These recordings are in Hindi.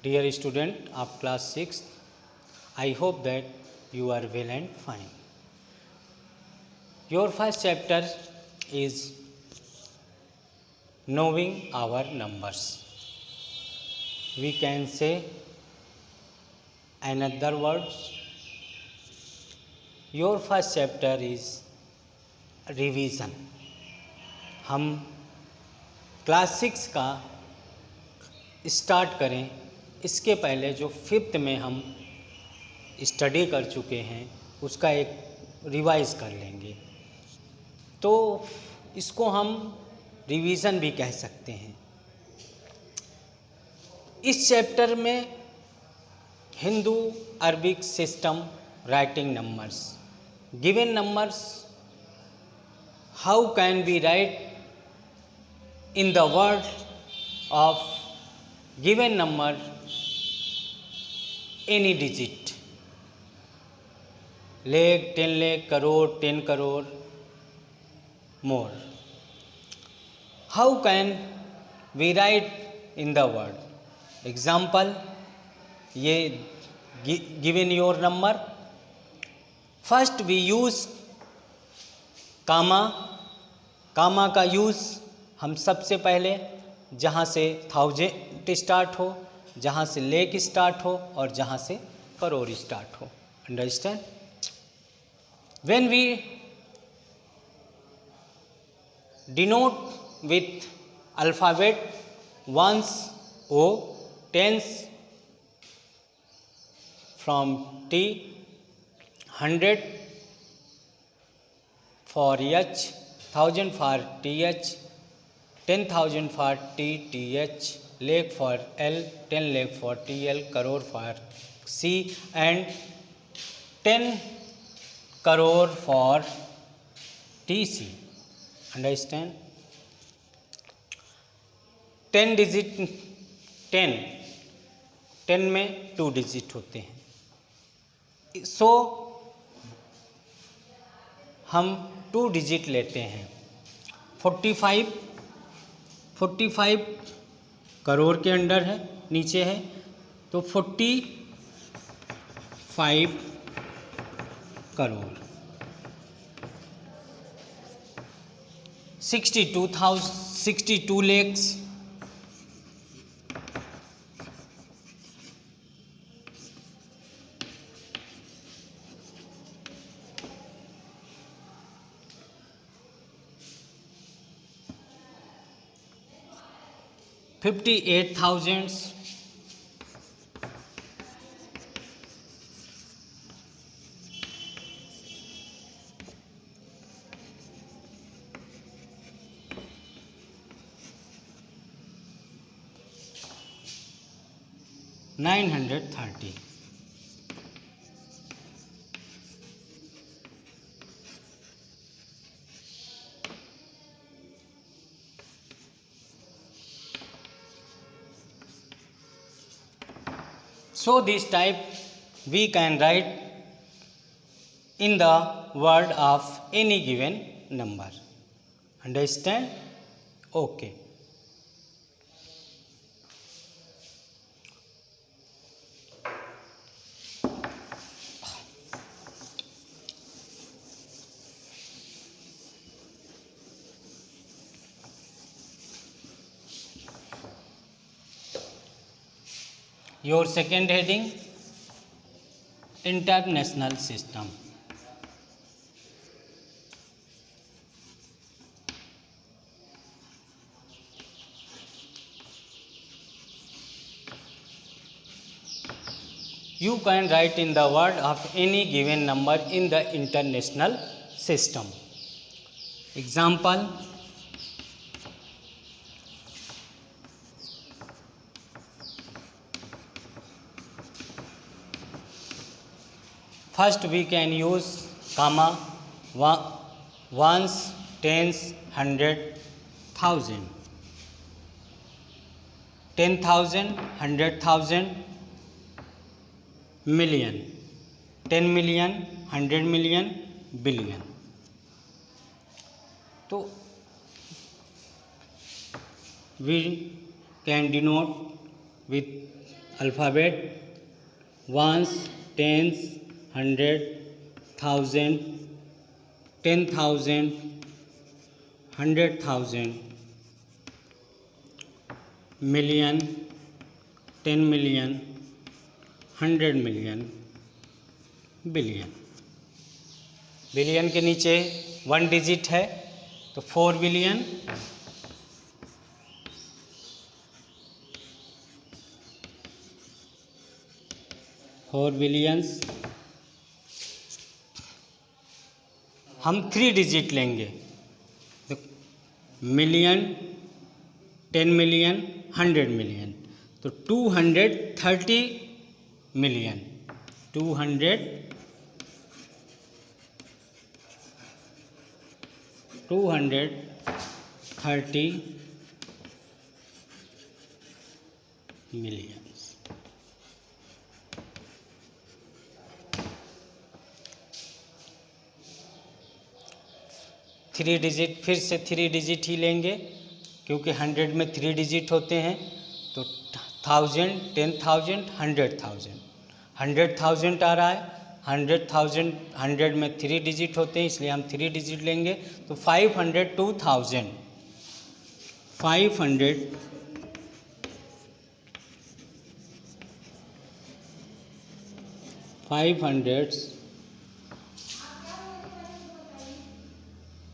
Dear student of class 6, I hope that you are well and fine. Your first chapter is knowing our numbers. We can say another words. Your first chapter is revision. हम क्लास 6 का स्टार्ट करें इसके पहले जो फिफ्थ में हम स्टडी कर चुके हैं उसका एक रिवाइज कर लेंगे, तो इसको हम रिवीजन भी कह सकते हैं। इस चैप्टर में Hindu Arabic system writing numbers, given numbers, how can we write in the word of given number any digit, lakh, 10 lakh, crore, 10 crore, more. How can we write in the word? Example, ये given your number, first we use कामा का यूज़ हम सबसे पहले जहाँ से 1000 स्टार्ट हो, जहाँ से लेख स्टार्ट हो और जहाँ से करोड़ स्टार्ट हो। Understand? When we denote with alphabet ones O, tens from T, 100 for H, 1000 for T H, 10,000 for TTH, lakh for L, 10 lakh for TL, crore for C, and 10 crore for TC. Understand? 10 digit, 10 में 2 डिजिट होते हैं, सो हम 2 डिजिट लेते हैं। 45 करोड़ के अंडर है, नीचे है, तो 45 crore, 62 lakhs, 58,000, 930, so this type we can write in the word of any given number. Understand? Okay. Your second heading, international system. You can write in the word of any given number in the international system. Example, first we can use comma, ones, tens, 100, 1000, 10,000, 100,000, million, 10 million, 100 million, billion. तो we can denote with alphabet, ones, tens, 100, 1000, 10,000, 100,000, million, 10 million, 100 million, billion. Billion के नीचे 1 डिजिट है तो 4 बिलियन, 4 बिलियंस। हम 3 डिजिट लेंगे तो मिलियन, 10 मिलियन, 100 मिलियन, तो 230 मिलियन, 230 मिलियन। 3 डिजिट, फिर से 3 डिजिट ही लेंगे क्योंकि 100 में 3 डिजिट होते हैं, तो 1000, 10,000, 100,000, 100,000 आ रहा है। 100,000, 100 में 3 डिजिट होते हैं इसलिए हम 3 डिजिट लेंगे, तो 502,000,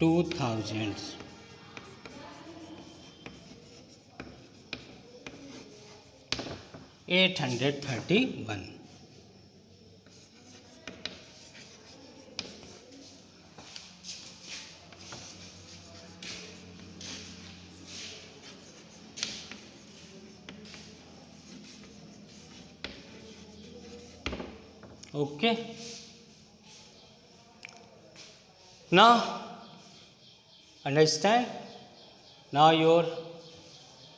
2,000, 831। Okay, now understand. Now your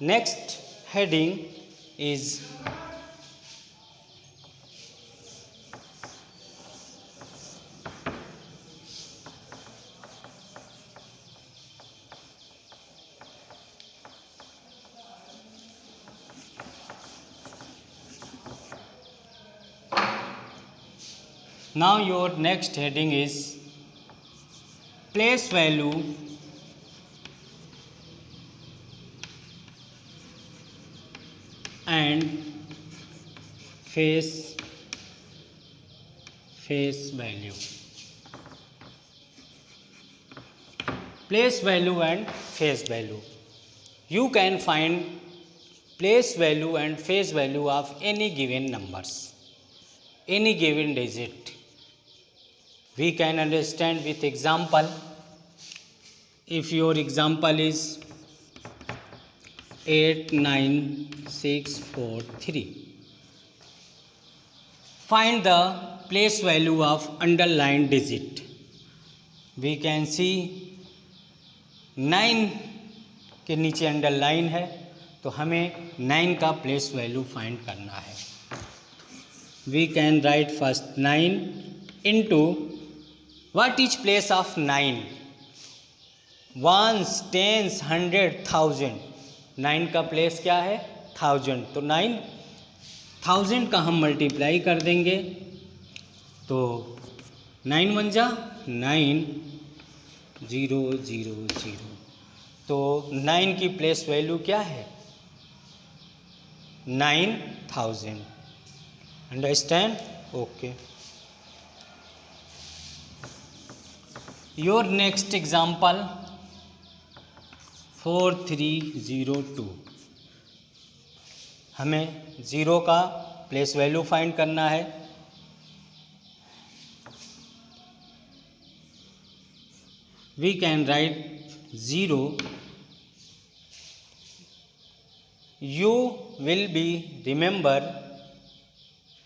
next heading is place value and face value. Place value and face value. You can find place value and face value of any given numbers, any given digit. We can understand with example. If your example is 89643, find the place value of underlined digit. We can see 9 के नीचे अंडरलाइन है तो हमें 9 का प्लेस वैल्यू फाइंड करना है। We can write first 9 into what is place of 9? Ones, tens, 100, 1000. 9 का प्लेस क्या है? 1000। तो 9,000 का हम मल्टीप्लाई कर देंगे तो 9 1 जा 9 0 0 0। तो 9 की प्लेस वैल्यू क्या है? 9,000। Understand? Okay. Your next example 4302। हमें 0 का प्लेस वैल्यू फाइंड करना है। We can write 0। You will be remember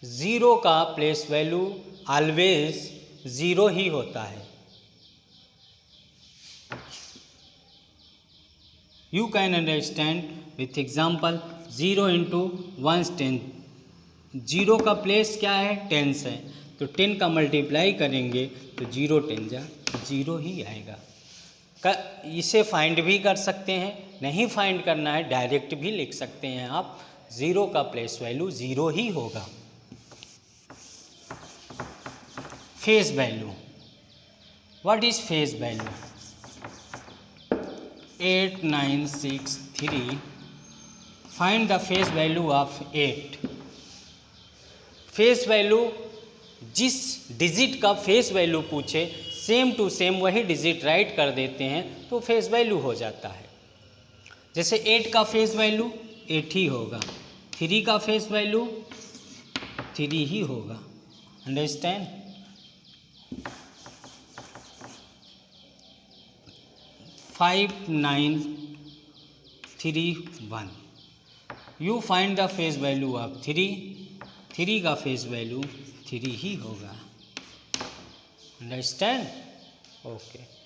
0 का प्लेस वैल्यू ऑलवेज 0 ही होता है। You can understand with example 0 into 1 10। 0 का प्लेस क्या है? 10 है तो 10 का मल्टीप्लाई करेंगे तो 0 10 जा 0 ही आएगा। इसे फाइंड भी कर सकते हैं, नहीं फाइंड करना है डायरेक्ट भी लिख सकते हैं आप। ज़ीरो का प्लेस वैल्यू ज़ीरो ही होगा। Face value, what is face value? 8963, find the face value of 8। Face value, जिस डिजिट का फेस वैल्यू पूछे सेम टू सेम वही डिजिट राइट कर देते हैं तो फेस वैल्यू हो जाता है। जैसे 8 का फेस वैल्यू 8 ही होगा, 3 का फेस वैल्यू 3 ही होगा। Understand? 5931, you find the face value of 3 का फेस वैल्यू 3 ही होगा। Understand? Okay.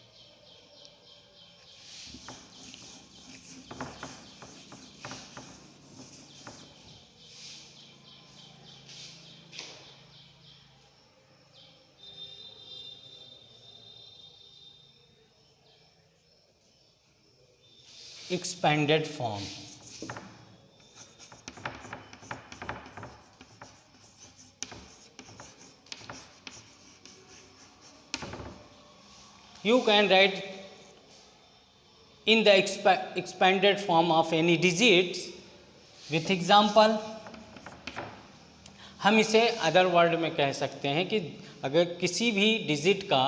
expanded form, you can write in the expanded form of any digits with example। हम इसे अदर वर्ड में कह सकते हैं कि अगर किसी भी डिजिट का,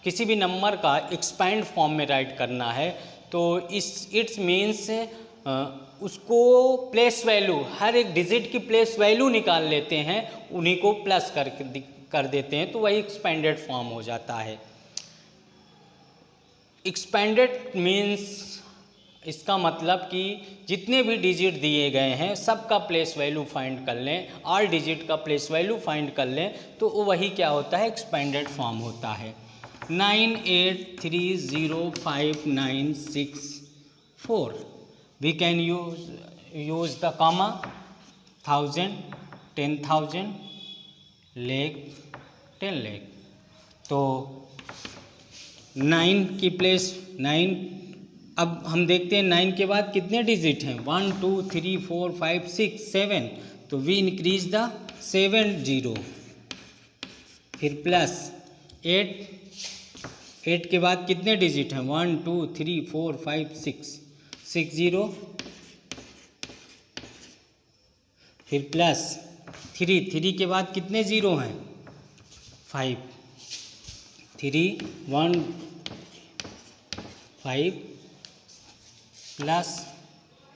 किसी भी नंबर का एक्सपैंड फॉर्म में राइट करना है तो इट्स मीन्स उसको प्लेस वैल्यू, हर एक डिजिट की प्लेस वैल्यू निकाल लेते हैं, उन्हीं को प्लस कर देते हैं तो वही एक्सपेंडेड फॉर्म हो जाता है। एक्सपेंडेड मीन्स, इसका मतलब कि जितने भी डिजिट दिए गए हैं सबका प्लेस वैल्यू फाइंड कर लें, ऑल डिजिट का प्लेस वैल्यू फाइंड कर लें तो वही क्या होता है, एक्सपेंडेड फॉर्म होता है। 98305964, we can use the comma, 1000, 10,000, lakh, 10 lakh। तो 9 की प्लेस 9, अब हम देखते हैं 9 के बाद कितने डिजिट हैं, 1 2 3 4 5 6 7, तो वी इंक्रीज द 7 0, फिर प्लस 8 के बाद कितने डिजिट हैं, 1 2 3 4 5 6 0, फिर प्लस 3 के बाद कितने ज़ीरो हैं, 5, 3 1 5 प्लस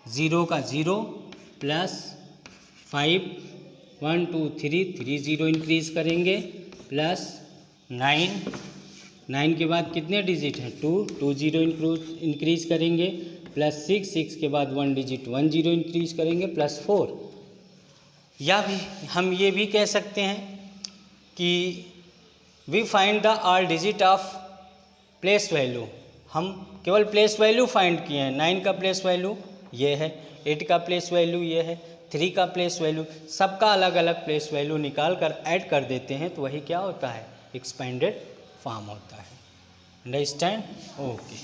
0 का 0 प्लस 5 1 2 3 0 इंक्रीज करेंगे प्लस 9 के बाद कितने डिजिट हैं, 2 0 इंक्रीज करेंगे प्लस 6 के बाद 1 डिजिट 1 0 इंक्रीज करेंगे प्लस 4। या भी हम ये भी कह सकते हैं कि we find the all digit of place value, हम केवल प्लेस वैल्यू फाइंड किए हैं। 9 का प्लेस वैल्यू ये है, 8 का प्लेस वैल्यू ये है, 3 का प्लेस वैल्यू, सबका अलग अलग प्लेस वैल्यू निकाल कर ऐड कर देते हैं तो वही क्या होता है, एक्सपेंडेड फॉर्म होता है। अंडरस्टैंड? ओके।